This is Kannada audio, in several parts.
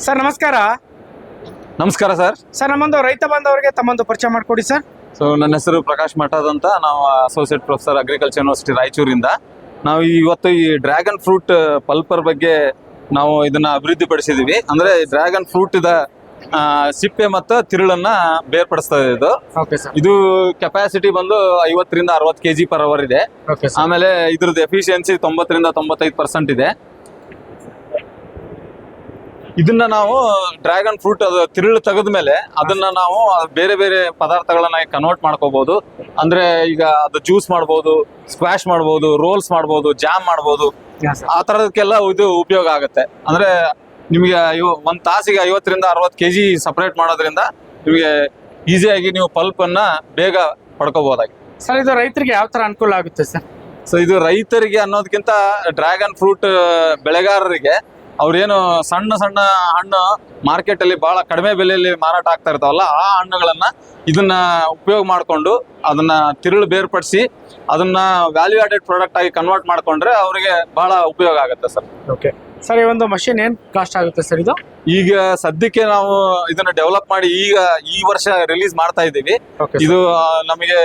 ಸರ್ ನಮಸ್ಕಾರ. ನಮಸ್ಕಾರ ಸರ್. ಸರ್ ನಮ್ಮೊಂದು ರೈತ ಬಾಂಧವರಿಗೆ ತಮ್ಮೊಂದು ಪರಿಚಯ ಮಾಡಿಕೊಡಿ ಸರ್. ಸೊ ನನ್ನ ಹೆಸರು ಪ್ರಕಾಶ್ ಮಠದ್ ಅಂತ. ನಾವು ಅಸೋಸಿಯೇಟ್ ಪ್ರೊಫೆಸರ್ ಅಗ್ರಿಕಲ್ಚರ್ ಯೂನಿವರ್ಸಿಟಿ ರಾಯಚೂರಿಂದ. ನಾವು ಇವತ್ತು ಈ ಡ್ರ್ಯಾಗನ್ ಫ್ರೂಟ್ ಪಲ್ಪರ್ ಬಗ್ಗೆ ನಾವು ಇದನ್ನ ಅಭಿವೃದ್ಧಿ ಪಡಿಸಿದೀವಿ. ಅಂದ್ರೆ ಡ್ರ್ಯಾಗನ್ ಫ್ರೂಟ್ ಇದ ಸಿಪ್ಪೆ ಮತ್ತು ತಿರುಳನ್ನ ಬೇರ್ಪಡಿಸ್ತಾ ಇದೆ ಇದು. Okay sir. ಇದು ಕೆಪಾಸಿಟಿ ಬಂದು 50 ರಿಂದ 60 kg per hour ಇದೆ. Okay sir. ಆಮೇಲೆ ಇದ್ರದ್ದು ಎಫಿಷಿಯನ್ಸಿ 90 ರಿಂದ 95% ಇದೆ. ಇದನ್ನ ನಾವು ಡ್ರ್ಯಾಗನ್ ಫ್ರೂಟ್ ಅದು ತಿರುಳು ತೆಗೆದ್ಮೇಲೆ ಅದನ್ನ ನಾವು ಬೇರೆ ಬೇರೆ ಪದಾರ್ಥಗಳನ್ನ ಕನ್ವರ್ಟ್ ಮಾಡ್ಕೋಬಹುದು. ಅಂದ್ರೆ ಈಗ ಅದು ಜ್ಯೂಸ್ ಮಾಡ್ಬೋದು, ಸ್ಕ್ವಾಶ್ ಮಾಡ್ಬೋದು, ರೋಲ್ಸ್ ಮಾಡ್ಬೋದು, ಜಾಮ್ ಮಾಡ್ಬೋದು. ಆ ತರದಕ್ಕೆಲ್ಲ ಇದು ಉಪಯೋಗ ಆಗುತ್ತೆ. ಅಂದ್ರೆ ನಿಮಗೆ ಒಂದ್ ತಾಸಿಗೆ 50 ರಿಂದ 60 kg ಸಪರೇಟ್ ಮಾಡೋದ್ರಿಂದ ನಿಮಗೆ ಈಸಿಯಾಗಿ ನೀವು ಪಲ್ಪ್ ಅನ್ನ ಬೇಗ ಪಡ್ಕೋಬಹುದಾಗಿದೆ. ಸರ್ ಇದು ರೈತರಿಗೆ ಯಾವ ತರ ಅನುಕೂಲ ಆಗುತ್ತೆ ಸರ್? ಸೊ ಇದು ರೈತರಿಗೆ ಅನ್ನೋದಕ್ಕಿಂತ ಡ್ರ್ಯಾಗನ್ ಫ್ರೂಟ್ ಬೆಳೆಗಾರರಿಗೆ ಅವ್ರೇನು ಸಣ್ಣ ಸಣ್ಣ ಹಣ್ಣು ಮಾರ್ಕೆಟ್ ಅಲ್ಲಿ ಬಹಳ ಕಡಿಮೆ ಬೆಲೆಯಲ್ಲಿ ಮಾರಾಟ ಆಗ್ತಾ ಇರ್ತಾವಲ್ಲ, ಆ ಹಣ್ಣುಗಳನ್ನ ಇದನ್ನ ಉಪಯೋಗ ಮಾಡ್ಕೊಂಡು ಅದನ್ನ ತಿರುಳು ಬೇರ್ಪಡಿಸಿ ಅದನ್ನ ವ್ಯಾಲ್ಯೂ ಆಡೆಡ್ ಪ್ರಾಡಕ್ಟ್ ಆಗಿ ಕನ್ವರ್ಟ್ ಮಾಡ್ಕೊಂಡ್ರೆ ಅವರಿಗೆ ಬಹಳ ಉಪಯೋಗ ಆಗುತ್ತೆ ಸರ್. ಓಕೆ ಸರ್, ಈ ಒಂದು ಮಷಿನ್ ಏನ್ ಕಾಸ್ಟ್ ಆಗುತ್ತೆ ಸರ್ ಇದು? ಈಗ ಸದ್ಯಕ್ಕೆ ನಾವು ಇದನ್ನ ಡೆವಲಪ್ ಮಾಡಿ ಈಗ ಈ ವರ್ಷ ರಿಲೀಸ್ ಮಾಡ್ತಾ ಇದ್ದೀವಿ. ಇದು ನಮಗೆ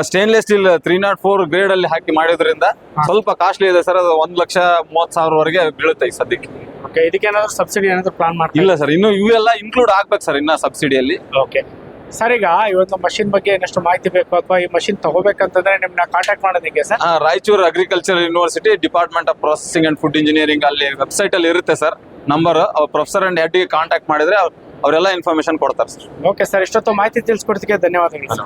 ಸ್ಟೇನ್ಲೆಸ್ ಸ್ಟೀಲ್ 304 ಗ್ರೇಡ್ ಅಲ್ಲಿ ಹಾಕಿ ಮಾಡಿದ್ರಿಂದ ಸ್ವಲ್ಪ ಕಾಸ್ಟ್ಲಿ ಇದೆ ಸರ್. ಅದು 1,30,000 ವರೆಗೆ ಬೀಳುತ್ತೆ ಈ ಸದ್ಯಕ್ಕೆ. ಓಕೆ, ಇದಕ್ಕೆ ಏನಾದ್ರು ಸಬ್ಸಿಡಿ ಏನಾದ್ರು ಪ್ಲಾನ್ ಮಾಡ್ತೀರಾ? ಇಲ್ಲ ಸರ್, ಇನ್ನು ಇವೆಲ್ಲ ಇನ್ಕ್ಲೂಡ್ ಆಗ್ಬೇಕು ಸರ್ ಇನ್ನ ಸಬ್ಸಿಡಿಯಲ್ಲಿ. ಓಕೆ ಸರ್, ಈಗ ಈ ಒಂದು ಮಷಿನ್ ಬಗ್ಗೆ ಇನ್ನಷ್ಟು ಮಾಹಿತಿ ಬೇಕು ಅಥವಾ ಈ ಮಷಿನ್ ತಗೋಬೇಕಂತಂದ್ರೆ ನಿಮ್ನ ಕಾಂಟ್ಯಾಕ್ಟ್ ಮಾಡೋದಿಕ್ಕೆ sir? Raichur agriculture university department of processing and food engineering ಅಲ್ಲಿ ವೆಬ್ಸೈಟ್ ಅಲ್ಲಿ ಇರುತ್ತೆ sir number. Professor and head ಗೆ ಕಾಂಟ್ಯಾಕ್ಟ್ ಮಾಡಿದ್ರೆ ಅವರೆಲ್ಲ ಇನ್ಫಾರ್ಮೇಶನ್ ಕೊಡ್ತಾರೆ ಸರ್. ಓಕೆ ಸರ್, ಇಷ್ಟೊತ್ತು ಮಾಹಿತಿ ತಿಳಿಸ್ಕೊಡ್ತಿಗೆ ಧನ್ಯವಾದಗಳು.